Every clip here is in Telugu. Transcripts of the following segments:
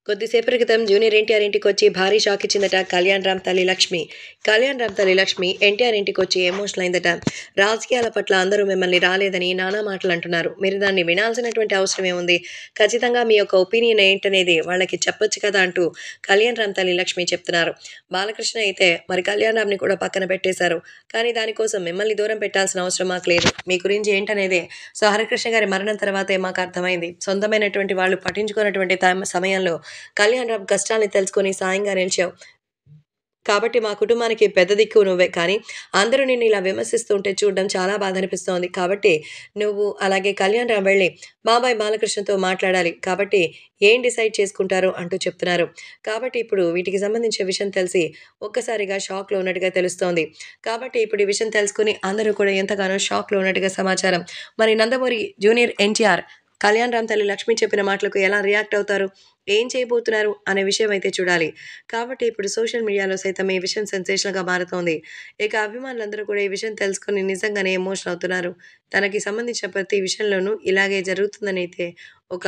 కొద్దిసేపటి క్రితం జూనియర్ ఎన్టీఆర్ ఇంటికొచ్చి భారీ షాక్ ఇచ్చిందట కళ్యాణ్ రామ్ తల్లి లక్ష్మి. కళ్యాణ్ రామ్ తల్లి లక్ష్మి ఎన్టీఆర్ ఇంటికొచ్చి ఎమోషనల్ అయిందట. రాజకీయాల పట్ల అందరూ మిమ్మల్ని రాలేదని నానా మాటలు అంటున్నారు. మీరు దాన్ని వినాల్సినటువంటి అవసరం ఏముంది? ఖచ్చితంగా మీ యొక్క ఒపీనియన్ ఏంటనేది వాళ్ళకి చెప్పొచ్చు కదా అంటూ కళ్యాణ్ రామ్ తల్లి లక్ష్మి చెప్తున్నారు. బాలకృష్ణ అయితే మరి కళ్యాణ్ రామ్‌ని కూడా పక్కన పెట్టేశారు. కానీ దానికోసం మిమ్మల్ని దూరం పెట్టాల్సిన అవసరం మాకు లేదు. మీ గురించి ఏంటనేదే హరికృష్ణ గారి మరణం తర్వాతే మాకు అర్థమైంది. సొంతమైనటువంటి వాళ్ళు పట్టించుకున్నటువంటి సమయంలో కళ్యాణ్ రామ్ కష్టాల్ని తెలుసుకొని సాయంగా నిలిచావు. కాబట్టి మా కుటుంబానికి పెద్ద దిక్కు నువ్వే. కానీ అందరూ నిన్ను ఇలా విమర్శిస్తూ ఉంటే చూడడం చాలా బాధనిపిస్తోంది. కాబట్టి నువ్వు అలాగే కళ్యాణ్ రామ్ వెళ్లి బాబాయ్ బాలకృష్ణతో మాట్లాడాలి. కాబట్టి ఏం డిసైడ్ చేసుకుంటారో అంటూ చెప్తున్నారు. కాబట్టి ఇప్పుడు వీటికి సంబంధించిన విషయం తెలిసి ఒక్కసారిగా షాక్‌లో ఉన్నట్టుగా తెలుస్తోంది. కాబట్టి ఇప్పుడు ఈ విషయం తెలుసుకొని అందరూ కూడా ఎంతగానో షాక్‌లో ఉన్నట్టుగా సమాచారం. మరి నందమూరి జూనియర్ ఎన్టీఆర్ కళ్యాణ్ రామ్ తల్లి లక్ష్మి చెప్పిన మాటలకు ఎలా రియాక్ట్ అవుతారు? ఏం చేయబోతున్నారు? అనే విషయం అయితే చూడాలి. కాబట్టి ఇప్పుడు సోషల్ మీడియాలో సైతం ఈ విషయం సెన్సేషనల్‌గా మారుతోంది. ఇక అభిమానులందరూ కూడా ఈ విషయం తెలుసుకొని నిజంగానే ఎమోషన్ అవుతున్నారు. తనకి సంబంధించిన ప్రతి విషయంలోనూ ఇలాగే జరుగుతుందనైతే ఒక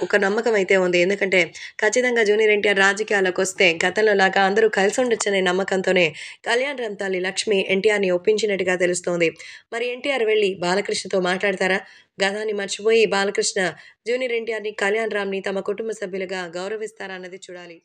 ఒక నమ్మకం అయితే ఉంది. ఎందుకంటే ఖచ్చితంగా జూనియర్ ఎన్టీఆర్ రాజకీయాల్లోకొస్తే గతంలో లాగా అందరూ కలిసుండొచ్చనే నమ్మకంతోనే కళ్యాణ్ రామ్ తల్లి లక్ష్మి ఎన్టీఆర్‌ని ఒప్పించినట్టుగా తెలుస్తోంది. మరి ఎన్టీఆర్ వెళ్లి బాలకృష్ణతో మాట్లాడతారా? గతాన్ని మర్చిపోయి బాలకృష్ణ జూనియర్ ఎన్టీఆర్‌ని, కళ్యాణ్ రామ్‌ని తమ కుటుంబ సభ్యులుగా గౌరవిస్తారా అన్నది చూడాలి.